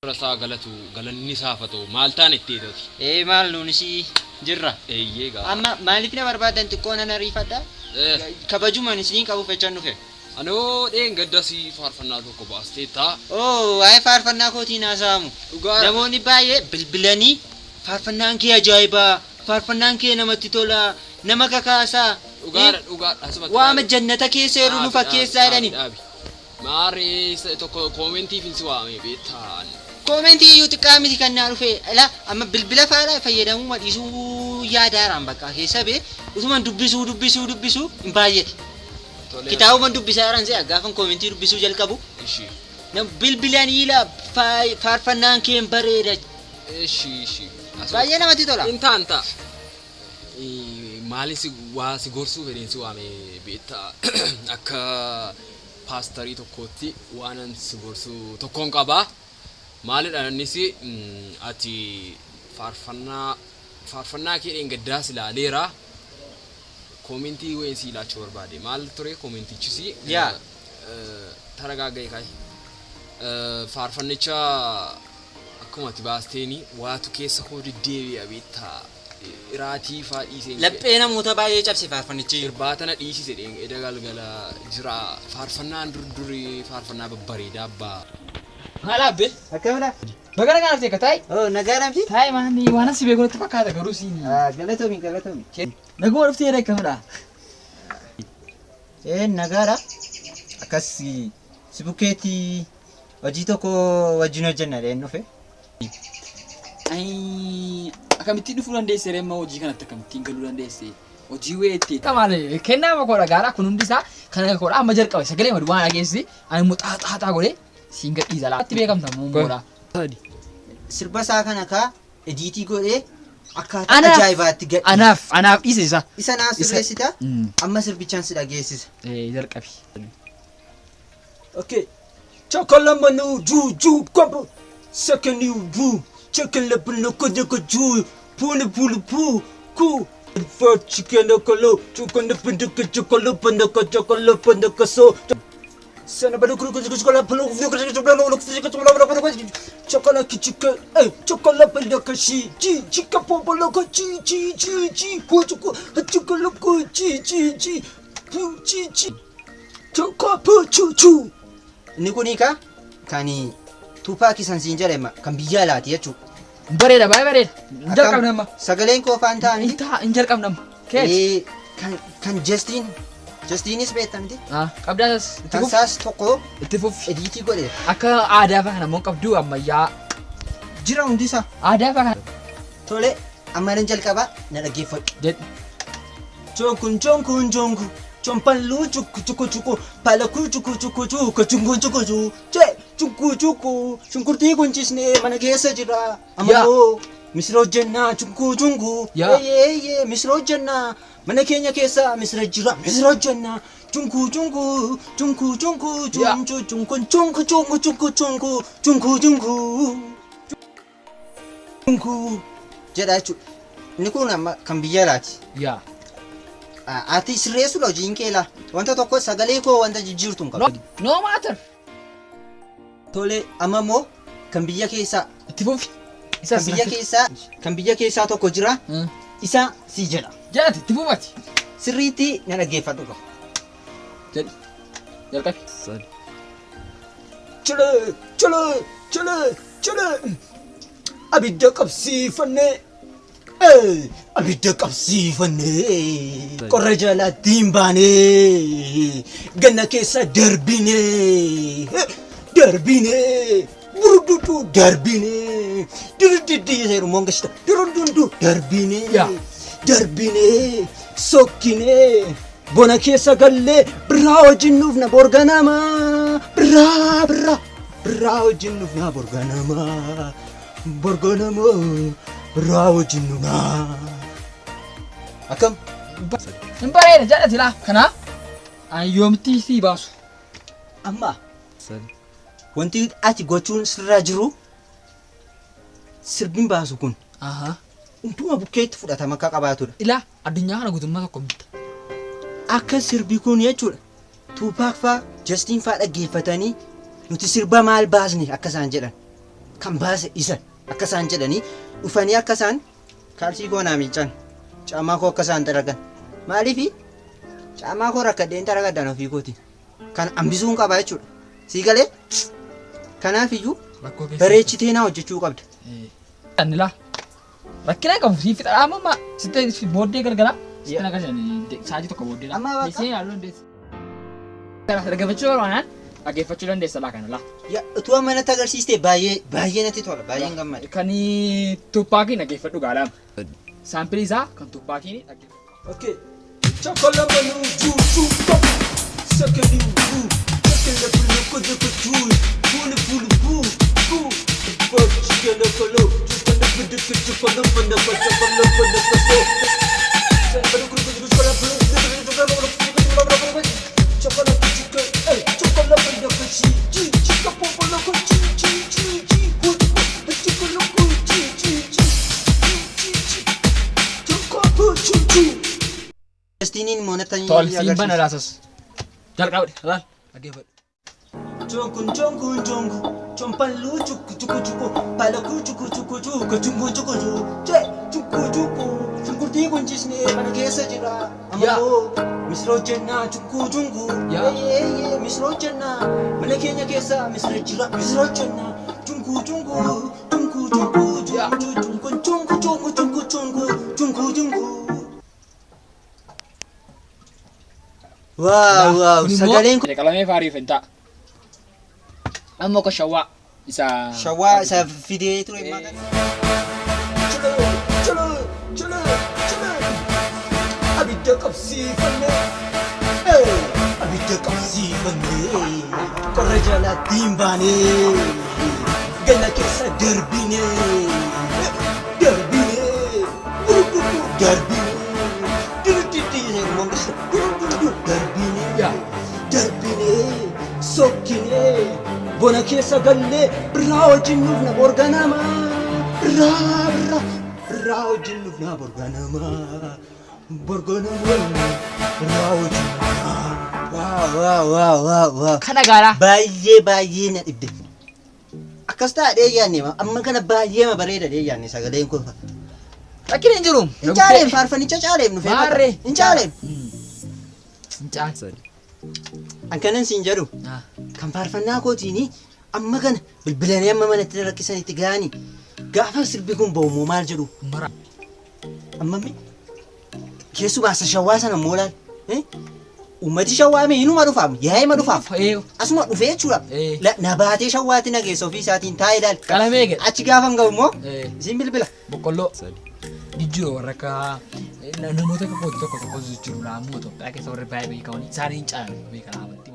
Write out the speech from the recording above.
Rasaa galatu galanni saafatoo maal taane itti Eh maal nuunisi jirra. eeyyee gaa Amma maaliif na barbaadan xiqqoo nan ariifadha? Kabajumaan isiniin qabu fechaan dhufe. anoo dheen gaddasii faarfannaa tokko baastee taa Oh waa'ee faarfannaa kootiin haasa'amu. dhugaa Namoonni baay'ee bilbilanii faarfannaan kee ajaa'ibaa, faarfannaan kee namatti tola, nama kakaasaa. dhugaa asumatti Waama jannata keessa yeroo nu fakkeessaa jedhani. maaree tokko koomentii finsi waamee beektaan Koomentii iyyuu xiqqaa miti kan naa dhufe. Ila amma bilbila faadhaa fayyadamuu madhiisuu yaadaaraan bakka keessa bee utuman dubbisuu hin baay'ate. Kitaabuman dubbisaa jiran se'a gaafan koomentii dubbisuu jalqabu. ishii Nam bilbilanii la faarfannaan kee bareeda. ishii Baay'ee namatti tola. intaan ta'a maalis waa si gorsuu fedheen si waamee beektaa akka paastarii tokkootti waanan si gorsuu tokkoon qabaa maalidhaan innis ati faarfannaa kee dheengaddaas ilaaleera koomentii wayii si ilaachuu barbaade maal ture koomentichisi Yaa. taragaaga'e kaayi faarfannicha akkuma ati baasteeni waatu keessa koo deddeebi'a beektaa iraatii faa dhiisee Laphee namoota baay'ee cabse faarfannichi. irbaatana dhiisise eda galgala jira faarfannaan durii faarfannaa babbareedaa abbaa Malabbe. Akkamidha? Bagara kana ta'e katai. Oh nagaadhaan fi? Tai mani waan si beeknu itti fakkaata garuu siin. Galatoomi. Naguma dhuftee dha kamidha. Nagaadha. Akkas si bukkeetti hojii tokko wajjin hojjenna dheen dhufe. Ai akkamittiin dhufuu dandeesse reemma hojii kanatti akkamittiin galuu dandeesse. Hojii weetti. Tamaale kennaa makoodha gaara kun hundi isaa kana koodha amma jalqabe sagalee madu waan dhageessi ani muxaaxaaxaa godhee siin gadhiisa laa. Atti beekamta muummoodha. Sirba isaa kana kaa ediitii godhee akkaataa ajaa'ibaatti gadhiisa. Anaaf dhiise isa. Isa naa sirreessita amma sirbichaan si dhageessisa. Jalqabi. Okay. Chocolate no ju kwambo. Second you boo. Chocolate no ko pulu ku. For chicken no kolo. Chocolate no ko so. Sana baru chocolate pulu chocolate chicken chocolate no ko chicken pombo no ko chocolate ko chocolate Inni kuni kaa kan Tupac san siin jedhama kan biyya alaati jechuudha. Bareeda baay'ee bareeda. Jalqabna amma. Sagaleen koo faan ta'anii. Hin jalqabna amma. Keet. Kan Justinis beektamti. Qabdaas Kan saas tokko itti fufi. ediitii godhe. Akka aadaa fa'a kana immoo qabdu ammayyaa. Jira hundi isaa. Aadaa fa'a kana. Tole amma nan jalqabaa na dhaggeeffadhu. Jedhu. Jonku Chompalu chuku palaku chuku che chuku shunkurti kunchisne mana keessa jira ammoo misra hojjenna chuku misra hojjenna mana keenya keessa misra jira misra hojjenna chunku jedha jechuudha. Inni kun amma kan biyya alaati. Yaa. Ati sirreessuudha hojiin kee laa. Wanta tokko sagalee koo wanta jijjiirtu hin qabu. No matter. Tole amma immoo kan biyya keessaa. Itti fufi. Kan biyya keessaa tokko jira. Isa si jedha. Jedhati itti fufati. Sirriitti na dhaggeeffadhu qaba. Jedhi. Jalqabi. Chale abidda qabsiifannee abidda qabsiifannee qorra jalaatti hin baanee ganna keessa darbinee burududu darbinee dirudiddi seeru mongashita dirudundu darbinee sokkinee bona keessa gallee biraa wajjin nuufna borganama biraa wajjin nuufna borganama biraa wajjin nuufna akkam Hin bareeda jedhati laa. Kanaaf yoomti si baasu. Amma wanti ati gochuun sirra jiru sirbin baasu kun hunduma bukkeetti fudhatama akka qabaatudha. Ilaa addunyaa kana guutummaa tokko miti. Akka sirbi kun jechuudha. Tupac faa Justin faa dhaggeeffatanii nuti sirba maal baasne akka isaan jedhan. kan baase isan akka isaan jedhanii dhufanii akka isaan kaalsii koo naa miiccan caamaa koo akka isaan xaragan maaliifi caamaa koo rakkadheen xaragadhaan ofii kooti kan hambisuun qabaa jechuudha sii galee kanaafiyyuu bareechitee naa hojjechuu qabda. Annila rakkina qabu si fixa amma sitte booddee gargara sitte naga saaji tokko booddee Amma bakka- Isin yaaluu dandeessa. Kana dhaggeeffachuu barbaanaan dhaggeeffachuu dandeessa laa kana laa. Yaa utuu amma natti agarsiiste baay'ee natti tola baay'een gammade. Kan tuppaakiin dhaggeeffadhu gaalaam. Saampilii isaa kan tuppaakiin dhaggeeffadhu. Okay. Chocolate manu juju pop. Sakali bu. Sakali bulu kudu kudu. Bulu bulu bu. Bu. Bok chikelo kolo. Chukana kudu kudu kolo panda kudu kolo panda kudu. Sakali kudu kudu kolo bulu. Chocolate chicken. Chocolate panda kudu. Chi chika popolo kudu. Chi chi chi. Kudu kudu chikelo kudu. Chi chi chi. Chi chi. Chocolate chi. Destiniin monatanii Tol siin bana raasas. Jalqabde laal dhaggeeffadhu. Jongun jongun jongu chompalu chuku chuku chuku palaku chuku chuku chuku chungu chuku chuku che chuku chuku chungurti kunjisne mana keessa jira ammoo misro jenna chuku chungu ye misro jenna mana keenya keessa misro jira misro jenna chungu chungu chungu chungu chungu chungu chungu chungu chungu chungu chungu chungu wow sagaleen kun Qalamee faariif hin ta'a. Ammoo akka shawwaa isa shawaa isa fidee ture maqaan abidda qabsiifannee abidda qabsiifannee qorra jalaatti hin baanee gala keessa darbinee darbinee darbinee sokkinee bona keessa gallee birraa wajjin nuuf na borganama birraa wajjin nuuf na borganama birraa wajjin waa kana gaaraa. baay'ee na dhibde akkas taa'ee yaanne amma kana baay'ee bareeda yaanne sagaleen kun Rakkina hin jiru. hin caaleem faarfanicha caaleem nu fe'ee Maarree. hin caaleem Hin caalsan. akkanan siin jedhu kan faarfannaa kootiini amma kana bilbilanii amma manatti rakkisanitti ga'anii gaafa sirbi kun ba'umoo maal jedhu Mara. amma keessumaa isa shawwaa sana moolaan ummati shawwaame inuma dhufaam yaa'ima dhufaaf asuma dhufee jechuudha na baatee shawwaatti nageessa ofii isaatiin taa'ee ilaali Qalamee gad. achi gaafa hin ga'u immoo isin bilbila Boqqolloo. Jijjiiroo warra akka namoota tokko jijjiirudha ammoo Itoophiyaa keessa warri baay'ee beekaman isaanii hin caalan beekan amantii